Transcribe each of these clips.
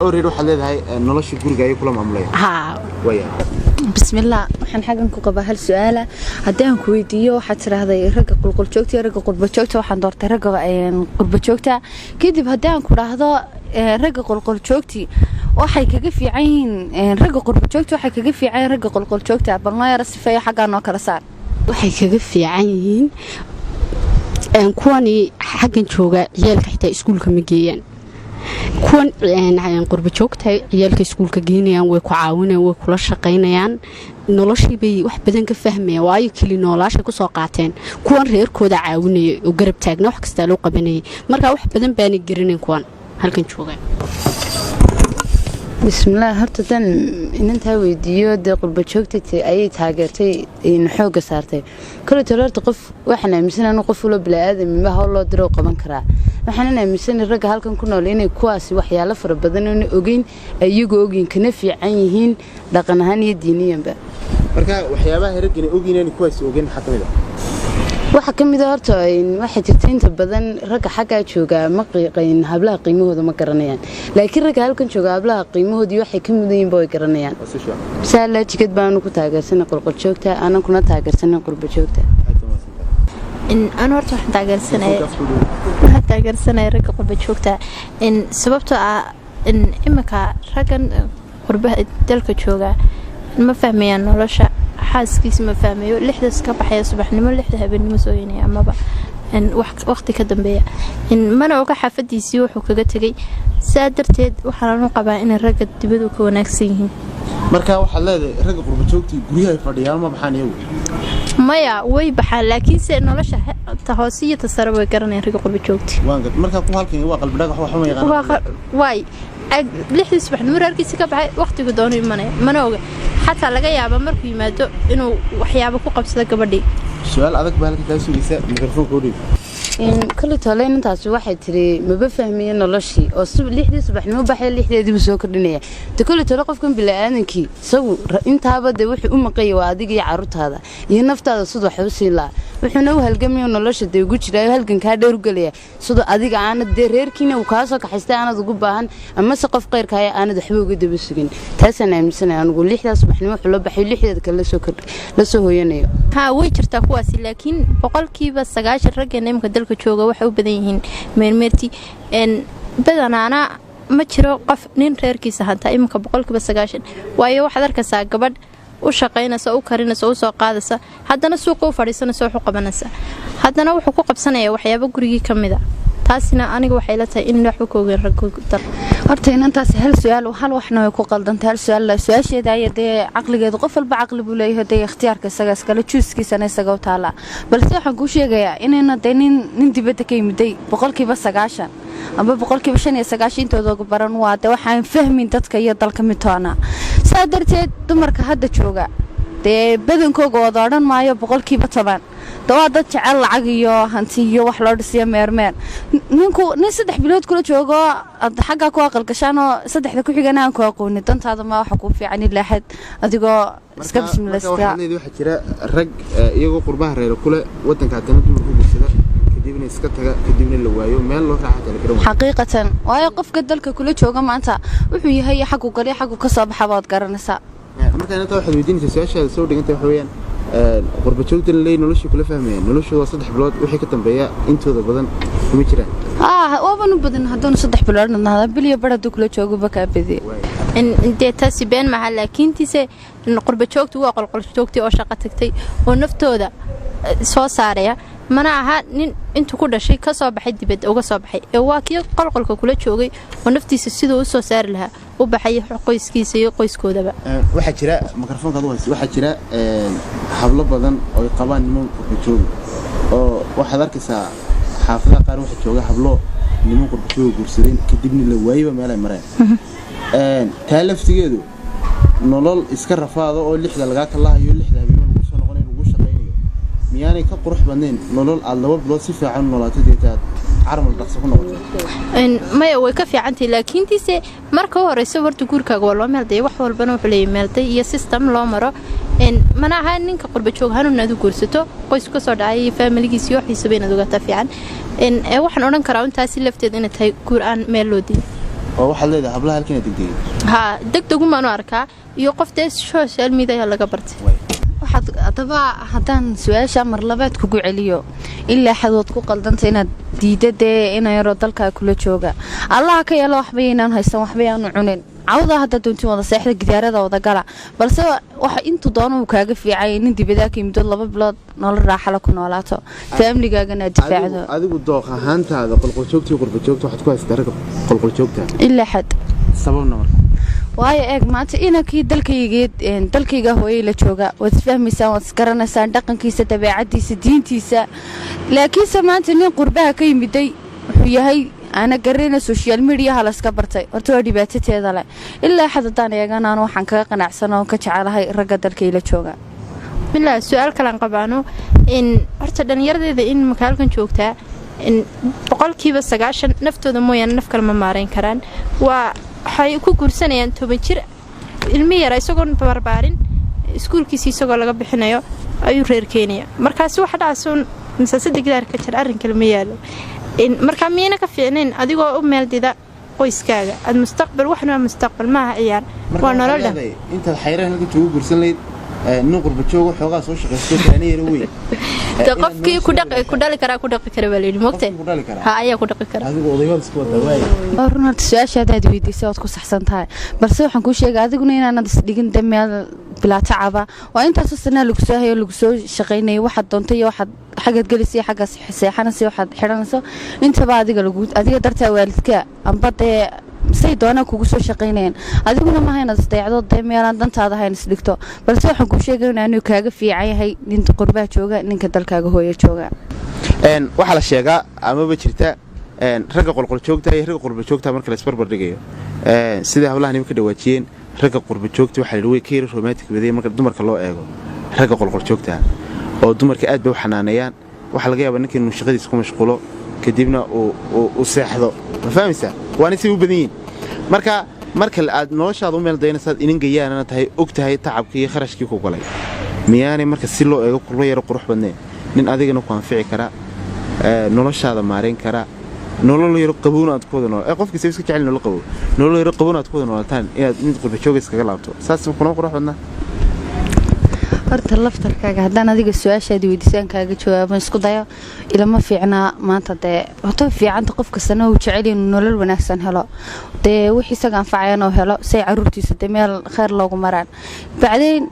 أوريد واحد هاي نلاش يقول جاي كلام عملية ها ويا بسم الله waxaan xagan ku qabaa hal su'aala hadaan ku weydiiyo waxaad tiraahday ragga qulqul joogta iyo ragga qurba joogta waxaan doortay ragga qurba joogta kadib hadaan ku raahdo ragga qulqul joogti waxay kaga fiican yihiin ragga qurba joogta waxay kaga fiican ragga qulqul joogta balma yar sifay xagan oo kala saar waxay kaga fiican yihiin kuwani xagan jooga ciyalka xitaa iskuulka ma geeyaan kuwan qurba joogta ciyalka iskuulka geenayaan way ku caawinayaan way kula shaqaynayaan noloshii bay wax badan ka fahmayaan waayo kali noolaasha ku soo qaateen kuwan reerkooda caawinaya oo garab taagna wax kasta loo qabanayay marka wax badan baan garanay kuwan halkan jooga bismillaah horta tan inta weydiiyo de qurba joogta ay taageertay in xooga saartay kale taloorta qof waxaan aaminsanaa qof wala bilaadan ma hawl loo diro qaban karaa waxaan aaminsanay ragga halkan ku nool inay kuwaasi waxyaalo fara badan oo ogeyn ayagu ogeyn kana fiican yihiin dhaqan ahaan iyo diiniyanba marka waxyaabaha ragga ogeynayna kuwaasi ogeyn xakamida waxa kamid ah horta waxa jirta inta badan ragga xagga jooga ma qiiqayn hablaha qiimahooda ma garanayaan laakiin ragga halkan jooga hablaha qiimahoodii waxay ka mudan yihiin way garanayaan saala jikad baan ku taageersanay qulqul joogta aanan kuna taageersanay qurba joogta in aan horta taageersanay ragga qurba joogta in sababtoo ah in imaka raggan qurba dalka jooga ma fahmayaan nolosha xaaskiisa ma fahmayo lixdaas ka baxay subaxnimo lixda habeenimo soo yeynay amaba in waqti ka dambeeya in mana oga xafadiisii wuxuu kaga tagay saadarteed waxaan u qabaa in ragga dibadu ka wanaagsan yihiin marka waxa leedahay ragga qurba joogta guriyaha fadhiyaan ma baxaan iyagu maya way baxaan laakiin se nolosha ta hoosiyo ta sare way garanayaan ragga qurba joogta waan gad marka ku halkan waa qalbi dhagax wax ma yaqaan way lixda subaxnimo reerkiisa ka baxay waqtigu doono imanaya mana oga xataa laga yaabo markuu yimaado inuu waxyaabo ku qabsado gabadhii su'aal adag baa halka taasoo lisa mikrofoonka u dhig in kala taleen intaas waxay tiri maba fahmiyeen noloshii oo lixdii subaxnimo baxay lixdeedii soo kordhinaya ta kala talo qofkan bilaadanki saw intaaba de wuxuu u maqay waa adiga iyo carruurtaada iyo naftaada sidoo wax u siilaa wuxuuna u halgamay nolosha de ugu jiray halgan ka dheer u galaya sidoo adiga aan de reerkiina uu ka soo kaxaystay aanad ugu baahan ama se qof qeyrka ay aanad waxba uga daba sugin taasana aaminsanay anigu lixdaas subaxnimo wuxuu la baxay lixdeed kale la soo hooyanayo ha way jirtaa kuwaasi laakiin boqolkiiba 90 ragga neemka dalka jooga waxa u badan yihiin meermeerti badanaana ma jiro qof nin reerkiisa hanta imka boqolkiiba 90 waayo waxaad arkaysaa gabadh u shaqaynaysa u karinaysa u soo qaadaysa haddana suuqa u fadhiisanaysa wax u qabanaysa haddana wuxuu ku qabsanayaa waxyaabo gurigii kamid ah taasina aniga waxay la tahay in wax ku ogeyn rag dar horta inantaas hal su'aal hal waxna way ku qaldantay hal su'aal la su'aasheeda ay aqligeedu qof walba aqli buu leeyahay de ikhtiyaarka isaga iskala juuskiisana isaga u taala balse waxaan ku sheegayaa inayna de nin dibadda ka yimiday boqolkiiba 90 amba boqolkiiba 95 intooda ugu baran waa de waxaan fahmin dadka iyo dalka mitoona saadarteed dumarka hadda jooga de badankooda wada oran maayo boqolkiiba 10 dawaa dad jecel lacag iyo hanti iyo wax loo dhisiyo meermeer nin 3 bilood kula joogo xagga ku aqal gashaan oo saddexda ku xigana aan ku aqooni dantaada ma waxa ku fiican ilaaxad adigoo iska bismillaah waxa jira rag iyagoo qurbaha reer kule wadanka tan dumarku bulshada kadibna iska taga kadibna la waayo meel loo raaxo kale xaqiiqatan waayo qofka dalka kula jooga maanta wuxuu yahay xaq u galay xaq ka soo baxaad garanaysa marka inta waxa weydiinaysa su'aasha soo dhigantay waxa weeyaan qurba joogta leey nolosha kula fahmayeen nolosha waa 3 bilood wixii ka dambeeya intooda badan kuma jiraan waabanu badan haddana 3 bilood nadaada biliyo baradu kula joogo baka badi in taasi been ma laakiin tise qurba joogta waa qolqol joogtay oo shaqo tagtay oo naftooda soo saaraya mana aha nin intuu ku dhashay ka soo baxay dibadda uga soo baxay ee waa kii qolqolka kula joogay oo naftiisa sidoo u soo saari lahaa u baxay qoyskiisa iyo qoyskoodaba waxa jira mikrofoonka waxa jira hablo badan oo qabaan niman qurba joog oo waxa arkaysaa xaafadaha qaar waxa jooga hablo niman qurba joog guursadeen kadibna la waayay meel ay mareen taalaftigeedu nolol iska rafaado oo lixda laga kalahayo lixda habeen lagu soo noqonayo lagu shaqeynayo miyaanay ka qurux badneen nolol aad 2 bilood si fiican noolaatay carmal dhaqso ku noqotay maya way ka fiicantahay laakiin tise marka horeysa horta guurkaaga waa loo meelday wax walbana wuxuu leeyahay meelday iyo system loo maro mana aha ninka qurba joog hanuunaad u guursato qoys ka soo dhacay familigiisa iyo xiisaba inaad uga tafiican waxaan oran karaa intaasi lafteed inay tahay guur aan meel loo diin oo waxaad leedahay hablaha halkan degdegay ها degdeg uma arkaa iyo qof dee social media laga bartay waxaad adaba haddaan su-aasha mar labaad kugu celiyo ilaa xadood ku qaldanta inaad diidadee ina yaroo dalkaa kula jooga allaha ka yeelo waxba inaan haysan waxba aanu cunin cawda hadda doontiin wada seexda gidaarada wada gala balse waxa intuu doono uu kaaga fiicay nin dibada ka yimid 2 bilood nolol raaxo la ku noolaato family-gaagana difaacdo adigu dooq ahaantaada qolqoljoogtii qurbajoogta waxaad ku haystaa rag qolqoljoogta ilaa xad sababna marka waayo eeg maanta inankii dalkayga hooyay la jooga waad isfahmaysaan waad isgaranaysaan dhaqankiisa dabeecadiisa diintiisa laakiinse maanta nin qurbaha ka yimiday wuxuu yahay ana garayna social media la iska bartay horta waa dhibaatateeda leh ilaa xadadaan eeganaan waxaan kaga qanacsanoo ka jecelahay ragga dalkayga la jooga bilaa su'aal kale aan qabaano in horta dhalinyaradeeda in makaalkan joogtaa in 90% naftooda mooyaan naf kale ma maareyn karaan waa waxay ku guursanayaan 10 jir ilmi yar isagoo barbaarin iskuulkiisa isagoo laga bixinayo ayuu reer Kenya markaas waxa dhacsan masaasada gidaarka jir arrin kale ma yaalo in marka miina ka fiicneen adigoo u meeldida qoyskaaga ad mustaqbal waxna mustaqbal ma ciyaar waa nolol inta xayraan halka joogo guursan leed nin qurba joogo xoogaa soo shaqeystay taaniyeer weyn qofkii ku dhali kara waleeyay moogtay ha ayaa ku dhaqi kara adigu odayaal isku wada waay runta su'aashaada aad weydiisay waad ku saxsan tahay balse waxaan ku sheegay adiguna inaanad isdhigin dameel bilaa tacaba waa intaas sanad lagu soo hayo lagu soo shaqeynay waxa doontay iyo waxa xagad galisay xagga seexanaysa waxa xiranayso intaba adiga dartaa waalidka ambadee say doona kugu soo shaqeynayeen adiguna ma hayna isdeecdo deemeelan dantaada hayna isdhigto balse waxaan ku sheegaynaa inuu kaaga fiican yahay ninka qurbaha jooga ninka dalkaaga hooyo jooga waxa la sheegaa ama ba jirta ragga qolqol joogta iyo ragga qurba joogta marka la isbarbar dhigayo sida hablaha nimka dhawaajiyeen ragga qurba joogta waxa la way ka romantic baday marka dumarka loo eego ragga qolqol joogta oo dumarka aad bay u xanaaneeyaan waxa laga yaabaa ninka inuu shaqadiisa ku mashquulo kadibna uu seexdo ma fahmaysaa waana si u badan yihiin marka aad noloshaada u meel daynaysaad inin gayaanana tahay og tahay tacabkii iyo kharashkii ku galay miyaanay marka si loo eego kurba yaro qurux badneen nin adigana ku anfici kara noloshaada maareyn kara nolol yaro qaboon aad ku wada nool qofkiisa iska jecel nolol qaboon nolol yaro qaboon aad ku wada noolaataan inaad nin qurba joog iskaga laabto saas kuna qurux badnaa horta laftarkaaga haddaan adiga su-aashaadii weydiisaan kaaga jawaabo isku dayo ilama fiicnaa maanta dee wato fiicanta qof kastana uu jecel inuu nolol wanaagsan helo dee wixii isaga anfacayana uu helo say caruurtiisa dee meel khayr loogu maraan bacdeen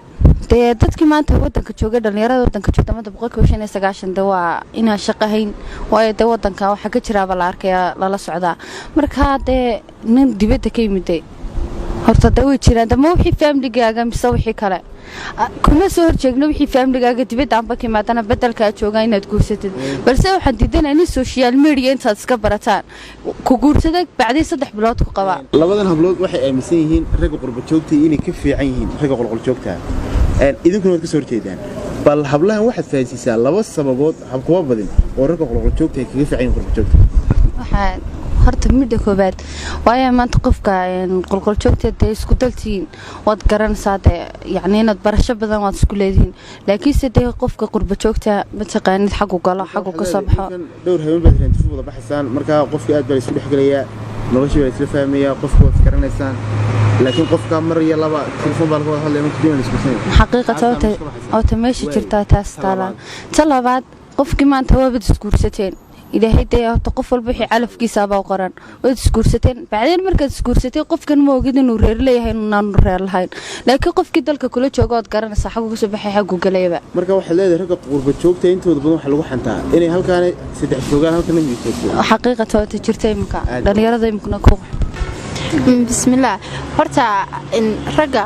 dee dadkii maanta wadanka jooga dhalinyarada wadanka joogta mada 95% dee waa inaan shaqahayn waayo dee wadanka waxa ka jiraaba la arkaya lala socdaa marka dee nin dibadda ka yimiday horta dee way jiraan dama wixii family-gaaga mise wixii kale kuma soo horjeegno wixii family-gaaga dibadda aanba ka imaadana bedelka aad joogaa inaad guursatid balse waxaan diidanaa in social media intaad iska barataan ku guursada bacdii 3 bilood ku qabaa labadan hablood waxay aaminsan yihiin ragga qurba joogta inay ka fiican yihiin ragga qolqol joogta idinkuna waad ka soo horjeedaan bal hablahan waxaad fahansiisaa laba sababood habkuba badin oo ragga qolqol joogta ay kaga fiican yihiin qurba joogta waxaan horta midda koobaad waayo maanta qofka qolqol joogteeda isku daltiin waad garanaysaa dee yacni inaad barasho badan waad isku leedihiin laakiinse dee qofka qurba joogta ma taqaanid xagu galo xagu ka soo baxo dhowr habeen baad rantifu wada baxaysaan markaa qofka aad baa isku dhexgelayaa noloshii baa isla fahmayaa qofka waad garanaysaan laakiin qofka mar iyo laba telefoon baa laga wada hadlaya markii dib la isku sameeyo xaqiiqata oo meesha jirtaa taas taalaan ta labaad qofkii maanta waabad isguursateen ilaahay dee qof walba wixii calafkiisa baa qoran waad isguursateen bacdeen markaad isguursateen qofkan ma ogid inuu reer leeyahay inaanu reer lahayn laakiin qofkii dalka kula jooga ood garanaysaa xagu kasoo baxay xagu galayba marka waxaad leedahay ragga qurba joogta intooda badan waxa lagu xantaa inay halkaan 3 joogaan halkan mid joogto xaqiiqata oo jirtay imka dhalinyarada imkuna ku bismillah horta in ragga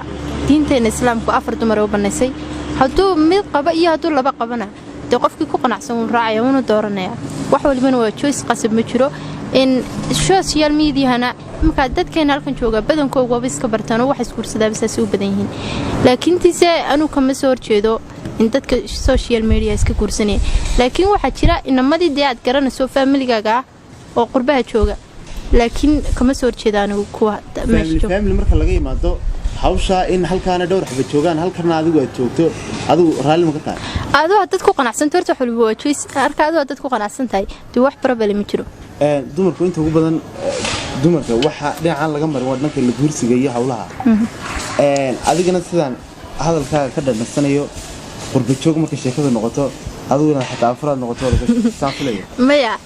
diinteena islaamku 4 dumar oo banaysay haduu mid qaba iyo haduu laba qabana dee qofkii ku qanacsan uu raacaya uu dooranaya wax walbana waa choice qasab ma jiro in social media-na marka dadkeena halkan jooga badankooda waa iska bartaan oo wax iskuursadaa bisaas u badan yihiin laakiin tise anu kama soo horjeedo in dadka social media iska guursanay laakiin waxa jira inamadii dee aad garanayso family-gaaga oo qurbaha jooga laakiin kama soo horjeedaan kuwa meesha family marka laga yimaado hawsha in halkaana dhowr xabad joogaan halkana adigu aad joogto adigu raalli ma ka tahay adoo dad ku qanacsan torta xulbo choice arka adoo dad ku qanacsan tahay dib wax problem ma jiro dumarku inta ugu badan dumarka waxa dhinacan laga marin waa dhanka la guursiga iyo hawlaha adigana sidaan hadalkaaga ka dhanansanayo qurba joog marka sheekadu noqoto adiguna xataa afraad noqoto saafilaya maya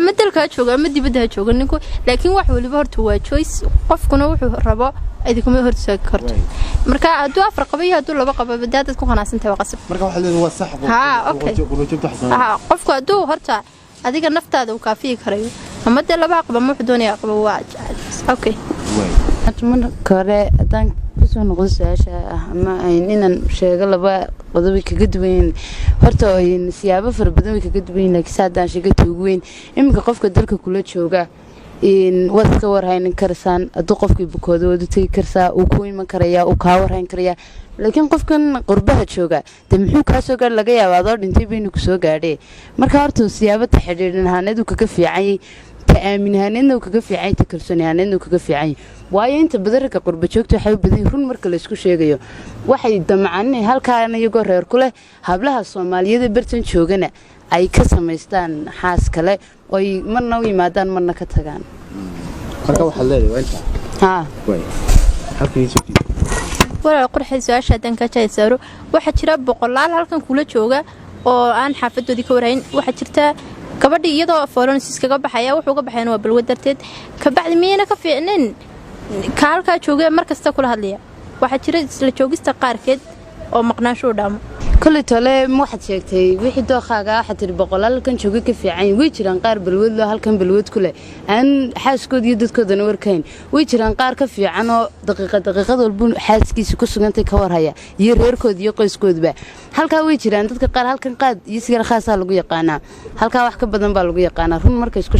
ma dalka jooga ama dibadda jooga ninku laakiin wax waliba horta waa choice qofkuna wuxuu rabo idinkuma hortaagi karto marka hadduu afar qabo iyo hadduu laba qabo dad ku qanacsantahay waa qasab marka waxa leeyahay waa sax qurba joogta xasan qofku hadduu horta adiga naftaada uu kaafiyi karayo ama dee laba qabo ma wuxuu doonayaa qabo waa okay man kore haddaan kusoo noqon su-aasha ama inaan sheego laba qodob way kaga duwan horta siyaabo fara badan way kaga duwan laakiin haddaan sheego ugu weyn iminka qofka dalka kula jooga waad iska warhaynin karsaan hadduu qofkii bukooda wadu tegi karsaa uu ku iman karayaa uu kaa warhayn karayaa laakiin qofkan qurbaha jooga dee muxuu kaa soo gaadh laga yaaba adoo dhintay baynu ku soo gaadhee marka horta siyaabo taxidhiidhin ahaaneed uu kaga fiicanyay aaminahaneedna uu kaga fiicay ta kalsoonihaneedna uu kaga fiicay waayo inta badarka qurba joogta waxay u badan run marka la isku sheegayo waxay damacaan halkaan iyagoo reer ku leh hablaha Soomaaliyeed bartan joogana ay ka samaystaan xaas kale oo marna u yimaadaan marna ka tagaan marka waxa leeyahay inta way halkii soo wala qurxay su'aasha dan ka jaysaaro waxa jira boqolaal halkan kula jooga oo aan xaafadoodii ka warayn waxa jirta gabadhii iyadoo forensics kaga baxaya wuxuu ka baxayna waa balwad darteed ka bacdi miyana ka fiicneen ka halka joogay markasta kula hadlaya waxa jira isla joogista qaarkeed oo maqnaansho dhaamo kulli tole waxaad sheegtay wixii dooqaaga waxa tir boqolaal kan jooga ka fiican way jiraan qaar balwad loo halkan balwad kule aan xaaskood iyo dadkoodana warkayn way jiraan qaar ka fiican oo daqiiqad walba xaaskiisa ku sugantay ka warhaya iyo reerkood iyo qoyskoodba halka way jiraan dadka qaar halkan qaad iyo sigar khaas ah lagu yaqaana halka wax ka badan baa lagu yaqaana run markay isku